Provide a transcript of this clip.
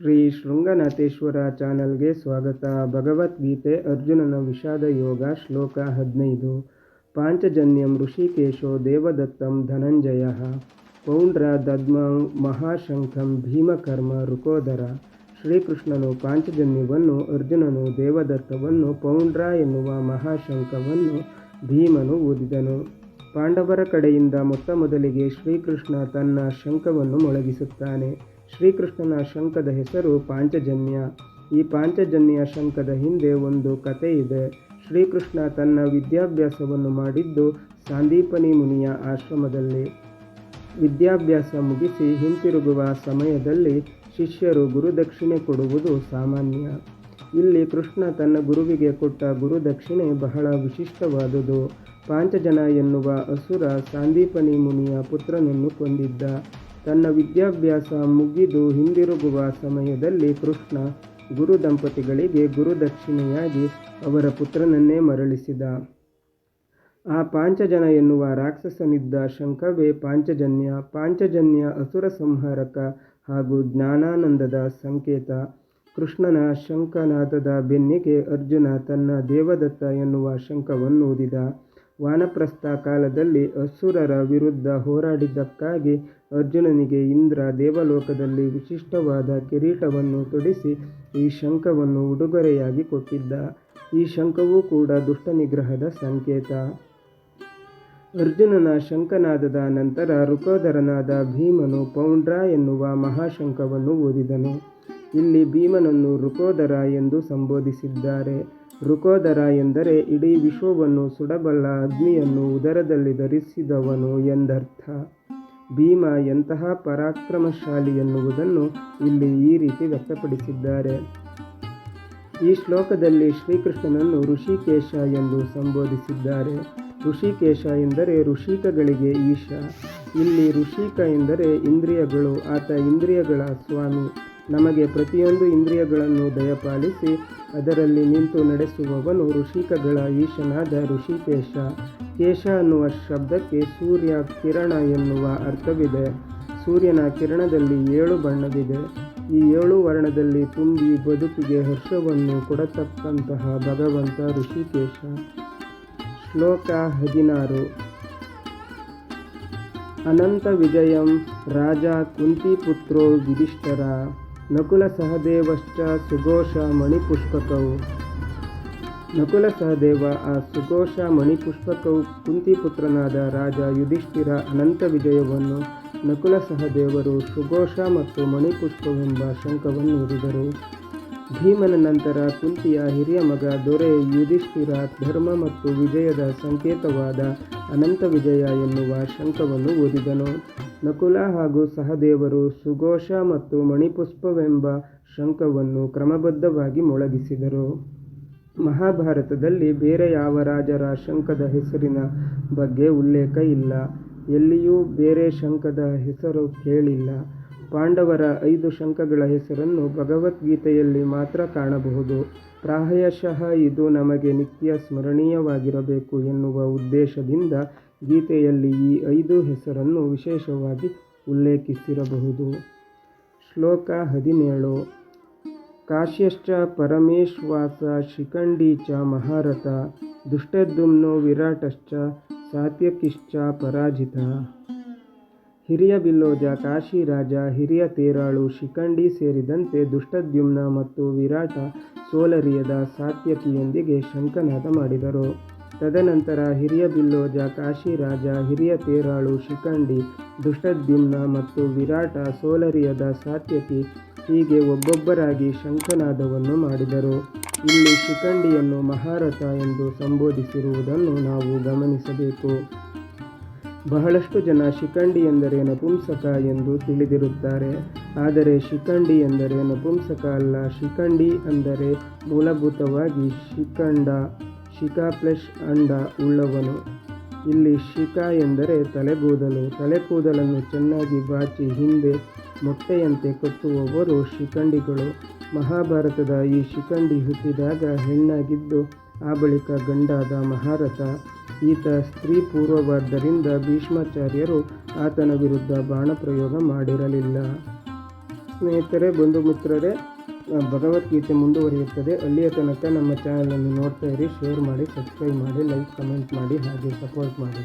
ಶ್ರೀ ಶೃಂಗನಾಥೇಶ್ವರ ಚಾನಲ್ಗೆ ಸ್ವಾಗತ. ಭಗವದ್ಗೀತೆ ಅರ್ಜುನನ ವಿಷಾದ ಯೋಗ ಶ್ಲೋಕ 15. ಪಾಂಚಜನ್ಯಂ ಋಷಿಕೇಶೋ ದೇವದತ್ತಂ ಧನಂಜಯಃ ಪೌಂಡ್ರ ದದ್ಮಂ ಮಹಾಶಂಖಂ ಭೀಮಕರ್ಮ ರುಕೋದರ. ಶ್ರೀಕೃಷ್ಣನು ಪಾಂಚಜನ್ಯವನ್ನು, ಅರ್ಜುನನು ದೇವದತ್ತವನ್ನು, ಪೌಂಡ್ರ ಎನ್ನುವ ಮಹಾಶಂಖವನ್ನು ಭೀಮನು ಊದಿದನು. ಪಾಂಡವರ ಕಡೆಯಿಂದ ಮೊದಲಿಗೆ ಶ್ರೀಕೃಷ್ಣ ತನ್ನ ಶಂಖವನ್ನು ಮೊಳಗಿಸುತ್ತಾನೆ. ಶ್ರೀಕೃಷ್ಣನ ಶಂಖದ ಹೆಸರು ಪಾಂಚಜನ್ಯ. ಈ ಪಾಂಚಜನ್ಯ ಶಂಖದ ಹಿಂದೆ ಒಂದು ಕಥೆ ಇದೆ. ಶ್ರೀಕೃಷ್ಣ ತನ್ನ ವಿದ್ಯಾಭ್ಯಾಸವನ್ನು ಮಾಡಿದ್ದು ಸಾಂದೀಪನಿ ಮುನಿಯ ಆಶ್ರಮದಲ್ಲಿ. ವಿದ್ಯಾಭ್ಯಾಸ ಮುಗಿಸಿ ಹಿಂತಿರುಗುವ ಸಮಯದಲ್ಲಿ ಶಿಷ್ಯರು ಗುರುದಕ್ಷಿಣೆ ಕೊಡುವುದು ಸಾಮಾನ್ಯ. ಇಲ್ಲಿ ಕೃಷ್ಣ ತನ್ನ ಗುರುವಿಗೆ ಕೊಟ್ಟ ಗುರುದಕ್ಷಿಣೆ ಬಹಳ ವಿಶಿಷ್ಟವಾದುದು. ಪಾಂಚಜನ ಎನ್ನುವ ಅಸುರ ಸಾಂದೀಪನಿ ಮುನಿಯ ಪುತ್ರನನ್ನು ಕೊಂದಿದ್ದ. ತನ್ನ ವಿದ್ಯಾಭ್ಯಾಸ ಮುಗಿದು ಹಿಂದಿರುಗುವ ಸಮಯದಲ್ಲಿ ಕೃಷ್ಣ ಗುರು ದಂಪತಿಗಳಿಗೆ ಗುರುದಕ್ಷಿಣೆಯಾಗಿ ಅವರ ಪುತ್ರನನ್ನೇ ಮರಳಿಸಿದ. ಆ ಪಾಂಚಜನ ಎನ್ನುವ ರಾಕ್ಷಸನಿದ್ದ ಶಂಖವೇ ಪಾಂಚಜನ್ಯ. ಪಾಂಚಜನ್ಯ ಅಸುರ ಸಂಹಾರಕ ಹಾಗೂ ಜ್ಞಾನಾನಂದದ ಸಂಕೇತ. ಕೃಷ್ಣನ ಶಂಖನಾದದ ಬೆನ್ನಿಗೆ ಅರ್ಜುನ ತನ್ನ ದೇವದತ್ತ ಎನ್ನುವ ಶಂಖವನ್ನು ಊದಿದ. ವಾನಪ್ರಸ್ಥ ಕಾಲದಲ್ಲಿ ಅಸುರರ ವಿರುದ್ಧ ಹೋರಾಡಿದ್ದಕ್ಕಾಗಿ ಅರ್ಜುನನಿಗೆ ಇಂದ್ರ ದೇವಲೋಕದಲ್ಲಿ ವಿಶಿಷ್ಟವಾದ ಕಿರೀಟವನ್ನು ತೊಡಿಸಿ ಈ ಶಂಖವನ್ನು ಉಡುಗೊರೆಯಾಗಿ ಕೊಟ್ಟಿದ್ದ. ಈ ಶಂಖವೂ ಕೂಡ ದುಷ್ಟ ನಿಗ್ರಹದ ಸಂಕೇತ. ಅರ್ಜುನನ ಶಂಖನಾದದ ನಂತರ ರುಕೋದರನಾದ ಭೀಮನು ಪೌಂಡ್ರ ಎನ್ನುವ ಮಹಾಶಂಖವನ್ನು ಊದಿದನು. ಇಲ್ಲಿ ಭೀಮನನ್ನು ರುಕೋದರ ಎಂದು ಸಂಬೋಧಿಸಿದ್ದಾರೆ. ರುಕೋದರ ಎಂದರೆ ಇಡೀ ವಿಶ್ವವನ್ನು ಸುಡಬಲ್ಲ ಅಗ್ನಿಯನ್ನು ಉದರದಲ್ಲಿ ಧರಿಸಿದವನು ಎಂದರ್ಥ. ಭೀಮ ಎಂತಹ ಪರಾಕ್ರಮಶಾಲಿ ಎನ್ನುವುದನ್ನು ಇಲ್ಲಿ ಈ ರೀತಿ ವ್ಯಕ್ತಪಡಿಸಿದ್ದಾರೆ. ಈ ಶ್ಲೋಕದಲ್ಲಿ ಶ್ರೀಕೃಷ್ಣನನ್ನು ಋಷಿಕೇಶ ಎಂದು ಸಂಬೋಧಿಸಿದ್ದಾರೆ. ಋಷಿಕೇಶ ಎಂದರೆ ಋಷಿಕಗಳಿಗೆ ಈಶ. ಇಲ್ಲಿ ಋಷಿಕ ಎಂದರೆ ಇಂದ್ರಿಯಗಳು. ಆತ ಇಂದ್ರಿಯಗಳ ಸ್ವಾಮಿ. ನಮಗೆ ಪ್ರತಿಯೊಂದು ಇಂದ್ರಿಯಗಳನ್ನು ದಯಪಾಲಿಸಿ ಅದರಲ್ಲಿ ನಿಂತು ನಡೆಸುವವನು ಋಷಿಕಗಳ ಈಶನಾದ ಋಷಿಕೇಶ. ಕೇಶ ಅನ್ನುವ ಶಬ್ದಕ್ಕೆ ಸೂರ್ಯ ಕಿರಣ ಎನ್ನುವ ಅರ್ಥವಿದೆ. ಸೂರ್ಯನ ಕಿರಣದಲ್ಲಿ 7 ಬಣ್ಣವಿದೆ. ಈ 7 ವರ್ಣದಲ್ಲಿ ತುಂಬಿ ಬದುಕಿಗೆ ಹರ್ಷವನ್ನು ಕೊಡತಕ್ಕಂತಹ ಭಗವಂತ ಋಷಿಕೇಶ. ಶ್ಲೋಕ 16. ಅನಂತ ವಿಜಯಂ ರಾಜ ಕುಂತಿಪುತ್ರೋ ಯುಧಿಷ್ಠಿರ ನಕುಲ ಸಹದೇವಶ್ಚ ಸುಘೋಷ ಮಣಿಪುಷ್ಪಕೌ. ನಕುಲ ಸಹದೇವ ಆ ಸುಘೋಷ ಮಣಿಪುಷ್ಪಕೌ ಕುಂತಿಪುತ್ರನಾದ ರಾಜ ಯುಧಿಷ್ಠಿರ ಅನಂತ ವಿಜಯವನ್ನು, ನಕುಲ ಸಹದೇವರು ಸುಘೋಷ ಮತ್ತು ಮಣಿಪುಷ್ಪವೆಂಬ ಶಂಖವನ್ನು ಊದಿದರು. ಭೀಮನ ನಂತರ ಕುಂತಿಯ ಹಿರಿಯ ಮಗ ದೊರೆ ಯುಧಿಷ್ಠಿರ ಧರ್ಮ ಮತ್ತು ವಿಜಯದ ಸಂಕೇತವಾದ ಅನಂತ ವಿಜಯ ಎನ್ನುವ ಶಂಖವನ್ನು ಊದಿದನು. ನಕುಲ ಹಾಗೂ ಸಹದೇವರು ಸುಘೋಷ ಮತ್ತು ಮಣಿಪುಷ್ಪವೆಂಬ ಶಂಖವನ್ನು ಕ್ರಮಬದ್ಧವಾಗಿ ಮೊಳಗಿಸಿದರು. ಮಹಾಭಾರತದಲ್ಲಿ ಬೇರೆ ಯಾವ ರಾಜರ ಶಂಖದ ಹೆಸರಿನ ಬಗ್ಗೆ ಉಲ್ಲೇಖ ಇಲ್ಲ. ಎಲ್ಲಿಯೂ ಬೇರೆ ಶಂಖದ ಹೆಸರು ಕೇಳಿಲ್ಲ. ಪಾಂಡವರ 5 ಶಂಖಗಳ ಹೆಸರನ್ನು ಭಗವದ್ಗೀತೆಯಲ್ಲಿ ಮಾತ್ರ ಕಾಣಬಹುದು. ಪ್ರಾಯಶಃ ಇದು ನಮಗೆ ನಿತ್ಯ ಸ್ಮರಣೀಯವಾಗಿರಬೇಕು ಎನ್ನುವ ಉದ್ದೇಶದಿಂದ ಗೀತೆಯಲ್ಲಿ ಈ 5 ಹೆಸರನ್ನು ವಿಶೇಷವಾಗಿ ಉಲ್ಲೇಖಿಸಿರಬಹುದು. ಶ್ಲೋಕ 17. ಕಾಶ್ಯಶ್ಚ ಪರಮೇಶ್ವಾಸ ಶಿಖಂಡಿ ಚ ಮಹಾರಥ ದುಷ್ಟದ್ಯುಮ್ನೋ ವಿರಾಟಶ್ಚ ಸಾತ್ಯಕಿಶ್ಚ ಪರಾಜಿತ. ಹಿರಿಯ ಬಿಲ್ಲೋಜ ಕಾಶಿರಾಜ, ಹಿರಿಯ ತೇರಾಳು ಶಿಖಂಡಿ ಸೇರಿದಂತೆ ದುಷ್ಟದ್ಯುಮ್ನ ಮತ್ತು ವಿರಾಟ ಸೋಲರಿಯದ ಸಾತ್ಯಕಿಯೊಂದಿಗೆ ಶಂಖನಾದ ಮಾಡಿದರು. ತದನಂತರ ಹಿರಿಯ ಬಿಲ್ಲೋಜ ಕಾಶಿರಾಜ, ಹಿರಿಯ ತೇರಾಳು ಶಿಖಂಡಿ, ದುಷ್ಟದ್ಯುಮ್ನ ಮತ್ತು ವಿರಾಟ ಸೋಲರಿಯದ ಸಾತ್ಯಕಿ ಹೀಗೆ ಒಬ್ಬೊಬ್ಬರಾಗಿ ಶಂಖನಾದವನ್ನು ಮಾಡಿದರು. ಇಲ್ಲಿ ಶಿಖಂಡಿಯನ್ನು ಮಹಾರಥ ಎಂದು ಸಂಬೋಧಿಸಿರುವುದನ್ನು ನಾವು ಗಮನಿಸಬೇಕು. ಬಹಳಷ್ಟು ಜನ ಶಿಖಂಡಿ ಎಂದರೆ ನಪುಂಸಕ ಎಂದು ತಿಳಿದಿರುತ್ತಾರೆ. ಆದರೆ ಶಿಖಂಡಿ ಎಂದರೆ ನಪುಂಸಕ ಅಲ್ಲ. ಶಿಖಂಡಿ ಅಂದರೆ ಮೂಲಭೂತವಾಗಿ ಶಿಖಂಡ, ಶಿಖ ಪ್ಲಸ್ ಅಂಡ ಉಳ್ಳವನು. ಇಲ್ಲಿ ಶಿಖ ಎಂದರೆ ತಲೆಗೂದಲು. ತಲೆಕೂದಲನ್ನು ಚೆನ್ನಾಗಿ ಬಾಚಿ ಹಿಂದೆ ಮೊಟ್ಟೆಯಂತೆ ಕಟ್ಟುವವರು ಶಿಖಂಡಿಗಳು. ಮಹಾಭಾರತದ ಈ ಶಿಖಂಡಿ ಹುಟ್ಟಿದಾಗ ಹೆಣ್ಣಾಗಿದ್ದು ಆ ಬಳಿಕ ಗಂಡಾದ ಮಹಾರಥ. ಈತ ಸ್ತ್ರೀ ಪೂರ್ವವಾದ್ದರಿಂದ ಭೀಷ್ಮಾಚಾರ್ಯರು ಆತನ ವಿರುದ್ಧ ಬಾಣಪ್ರಯೋಗ ಮಾಡಿರಲಿಲ್ಲ. ಸ್ನೇಹಿತರೆ, ಬಂಧು ಮಿತ್ರರೇ, ಭಗವದ್ಗೀತೆ ಮುಂದುವರಿಯುತ್ತದೆ. ಅಲ್ಲಿಯ ತನಕ ನಮ್ಮ ಚಾನಲನ್ನು ನೋಡ್ತಾ ಇರಿ, ಶೇರ್ ಮಾಡಿ, ಸಬ್ಸ್ಕ್ರೈಬ್ ಮಾಡಿ, ಲೈಕ್ ಕಮೆಂಟ್ ಮಾಡಿ, ಹಾಗೆ ಸಪೋರ್ಟ್ ಮಾಡಿ.